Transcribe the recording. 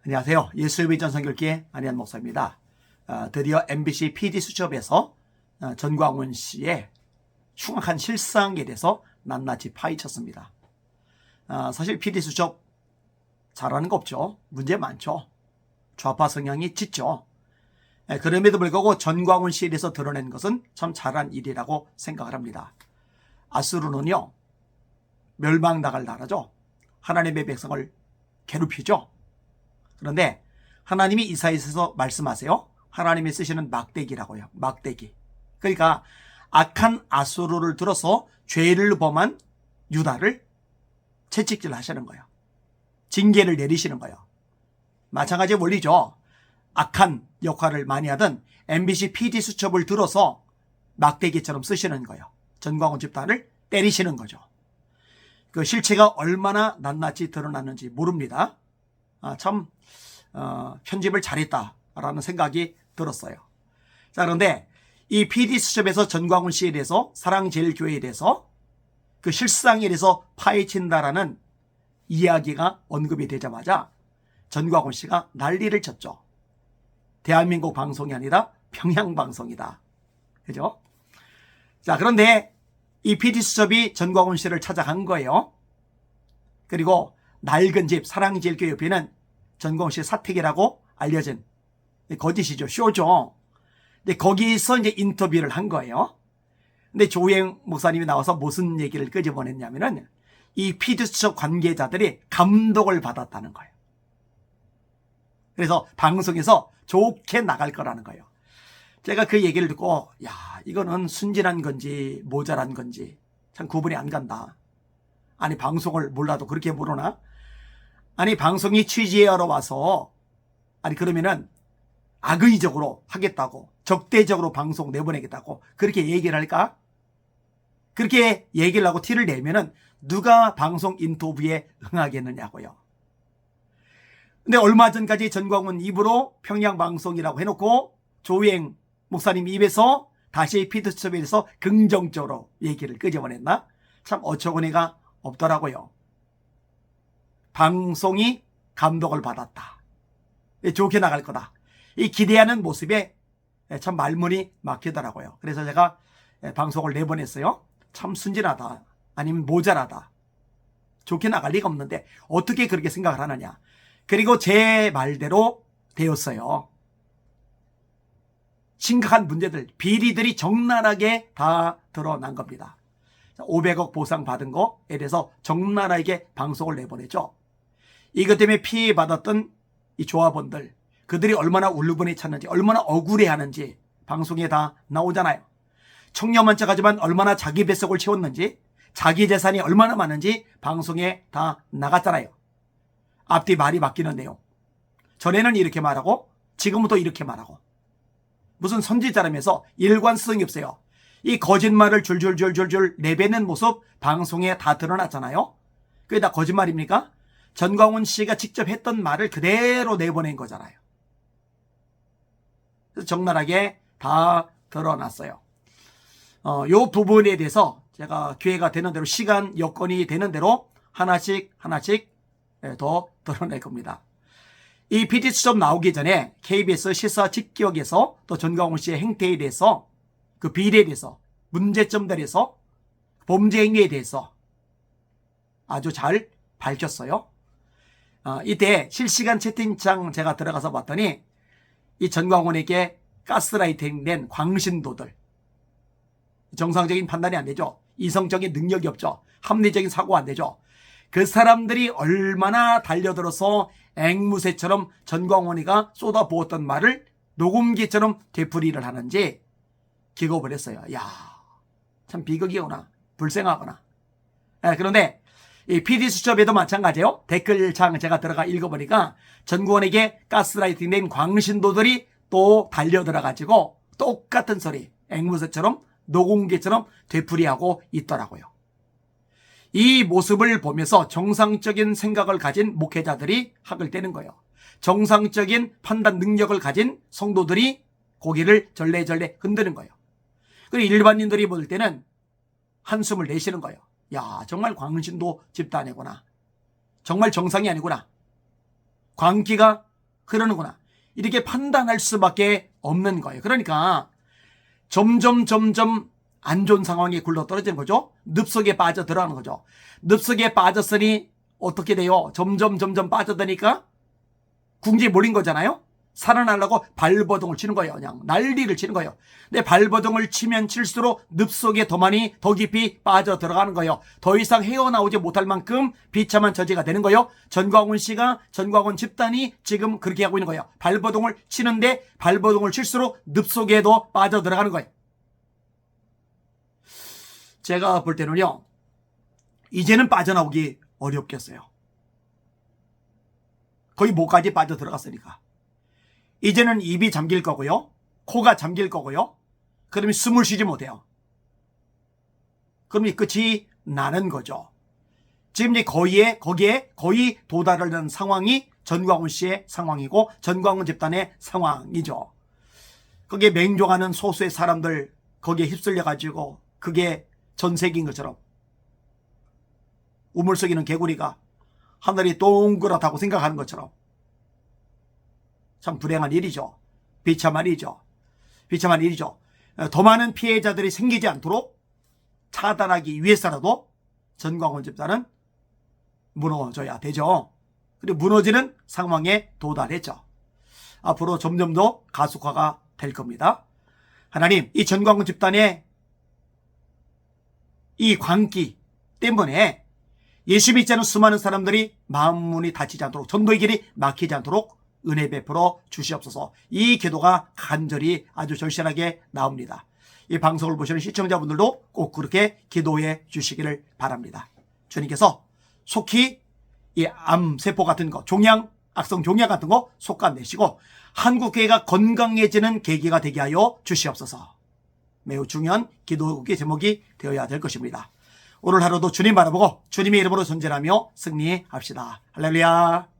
안녕하세요. 예수의 비전 선교교회 안희한 목사입니다. 드디어 MBC PD수첩에서 전광훈 씨의 흉악한 실상에 대해서 낱낱이 파헤쳤습니다. 사실 PD수첩 잘하는 거 없죠. 문제 많죠. 좌파 성향이 짙죠. 그럼에도 불구하고 전광훈 씨에 대해서 드러낸 것은 참 잘한 일이라고 생각을 합니다. 아수르는요, 멸망당할 나라죠. 하나님의 백성을 괴롭히죠. 그런데 하나님이 이사야서에서 말씀하세요. 하나님이 쓰시는 막대기라고요. 막대기. 그러니까 악한 아수르를 들어서 죄를 범한 유다를 채찍질 하시는 거예요. 징계를 내리시는 거예요. 마찬가지 원리죠. 악한 역할을 많이 하던 MBC PD수첩을 들어서 막대기처럼 쓰시는 거예요. 전광훈 집단을 때리시는 거죠. 그 실체가 얼마나 낱낱이 드러났는지 모릅니다. 편집을 잘했다라는 생각이 들었어요. 자, 그런데 이 PD수첩에서 전광훈 씨에 대해서 사랑제일교회에 대해서 그 실상에 대해서 파헤친다라는 이야기가 언급이 되자마자 전광훈 씨가 난리를 쳤죠. 대한민국 방송이 아니라 평양방송이다. 그죠? 자, 그런데 이 PD수첩이 전광훈 씨를 찾아간 거예요. 그리고 낡은 집 사랑제일교회 옆에는 전광훈 씨의 사택이라고 알려진 거짓이죠. 쇼죠. 근데 거기서 이제 인터뷰를 한 거예요. 근데 조혜영 목사님이 나와서 무슨 얘기를 끄집어냈냐면은 이 PD수첩 관계자들이 감독을 받았다는 거예요. 그래서 방송에서 좋게 나갈 거라는 거예요. 제가 그 얘기를 듣고 야, 이거는 순진한 건지 모자란 건지 참 구분이 안 간다. 아니, 방송을 몰라도 그렇게 모르나? 아니, 방송이 취재하러 와서 아니 그러면은 악의적으로 하겠다고, 적대적으로 방송 내보내겠다고 그렇게 얘기를 할까? 그렇게 얘기를 하고 티를 내면은 누가 방송 인터뷰에 응하겠느냐고요. 근데 얼마 전까지 전광훈 입으로 평양방송이라고 해놓고 조혜영 목사님 입에서 다시 PD수첩에 대해서 긍정적으로 얘기를 끄집어냈나? 참 어처구니가 없더라고요. 방송이 감독을 받았다. 좋게 나갈 거다. 이 기대하는 모습에 참 말문이 막히더라고요. 그래서 제가 방송을 내보냈어요. 참 순진하다. 아니면 모자라다. 좋게 나갈 리가 없는데 어떻게 그렇게 생각을 하느냐. 그리고 제 말대로 되었어요. 심각한 문제들, 비리들이 적나라하게 다 드러난 겁니다. 500억 보상 받은 거에 대해서 적나라하게 방송을 내보내죠. 이것 때문에 피해받았던 이 조합원들, 그들이 얼마나 울분에 찼는지, 얼마나 억울해하는지 방송에 다 나오잖아요. 청렴한 척하지만 얼마나 자기 뱃속을 채웠는지, 자기 재산이 얼마나 많은지 방송에 다 나갔잖아요. 앞뒤 말이 바뀌는 내용. 전에는 이렇게 말하고 지금부터 이렇게 말하고. 무슨 선지자라면서 일관성이 없어요. 이 거짓말을 줄줄줄줄줄 내뱉는 모습 방송에 다 드러났잖아요. 그게 다 거짓말입니까? 전광훈 씨가 직접 했던 말을 그대로 내보낸 거잖아요. 그래서 적나라하게 다 드러났어요. 요 부분에 대해서 제가 기회가 되는 대로, 시간 여건이 되는 대로 하나씩 더 드러낼 겁니다. 이 PD수첩 나오기 전에 KBS 시사 직격에서 또 전광훈 씨의 행태에 대해서, 그 비리에 대해서, 문제점들에 대해서, 범죄 행위에 대해서 아주 잘 밝혔어요. 이때 실시간 채팅창 제가 들어가서 봤더니 이 전광훈에게 가스라이팅 된 광신도들, 정상적인 판단이 안 되죠. 이성적인 능력이 없죠. 합리적인 사고가 안 되죠. 그 사람들이 얼마나 달려들어서 앵무새처럼 전광훈이가 쏟아부었던 말을 녹음기처럼 되풀이를 하는지 기겁을 했어요. 야, 참 비극이구나. 불쌍하구나. 그런데 이 PD수첩에도 마찬가지예요. 댓글창 제가 들어가 읽어보니까 전광훈에게 가스라이팅 된 광신도들이 또 달려들어가지고 똑같은 소리, 앵무새처럼 녹음기처럼 되풀이하고 있더라고요. 이 모습을 보면서 정상적인 생각을 가진 목회자들이 학을 떼는 거예요. 정상적인 판단 능력을 가진 성도들이 고개를 절레절레 흔드는 거예요. 그리고 일반인들이 볼 때는 한숨을 내쉬는 거예요. 야, 정말 광신도 집단이구나. 정말 정상이 아니구나. 광기가 흐르는구나. 이렇게 판단할 수밖에 없는 거예요. 그러니까 점점 안 좋은 상황이 굴러 떨어지는 거죠. 늪속에 빠져 들어가는 거죠. 늪속에 빠졌으니 어떻게 돼요? 점점 빠져드니까 궁지에 몰린 거잖아요. 살아나려고 발버둥을 치는 거예요. 그냥 난리를 치는 거예요. 근데 발버둥을 치면 칠수록 늪속에 더 많이 더 깊이 빠져 들어가는 거예요. 더 이상 헤어나오지 못할 만큼 비참한 처지가 되는 거예요. 전광훈 씨가, 전광훈 집단이 지금 그렇게 하고 있는 거예요. 발버둥을 치는데 발버둥을 칠수록 늪속에도 빠져 들어가는 거예요. 제가 볼 때는요, 이제는 빠져나오기 어렵겠어요. 거의 목까지 빠져 들어갔으니까. 이제는 입이 잠길 거고요. 코가 잠길 거고요. 그러면 숨을 쉬지 못해요. 그럼 이 끝이 나는 거죠. 지금 이제 거기에 거의 도달하는 상황이 전광훈 씨의 상황이고 전광훈 집단의 상황이죠. 거기에 맹종하는 소수의 사람들 거기에 휩쓸려가지고 그게 전세기인 것처럼 우물 속에 있는 개구리가 하늘이 동그랗다고 생각하는 것처럼 참 불행한 일이죠. 비참한 일이죠. 비참한 일이죠. 더 많은 피해자들이 생기지 않도록 차단하기 위해서라도 전광훈 집단은 무너져야 되죠. 그리고 무너지는 상황에 도달했죠. 앞으로 점점 더 가속화가 될 겁니다. 하나님, 이 전광훈 집단의 이 광기 때문에 예수 믿지 않은 수많은 사람들이 마음문이 닫히지 않도록, 전도의 길이 막히지 않도록 은혜 베풀어 주시옵소서. 이 기도가 간절히 아주 절실하게 나옵니다. 이 방송을 보시는 시청자분들도 꼭 그렇게 기도해 주시기를 바랍니다. 주님께서 속히 이 암세포 같은 거, 악성 종양 같은 거 솎아내시고 한국교회가 건강해지는 계기가 되게 하여 주시옵소서. 매우 중요한 기도의 제목이 되어야 될 것입니다. 오늘 하루도 주님 바라보고 주님의 이름으로 존재하며 승리합시다. 할렐루야.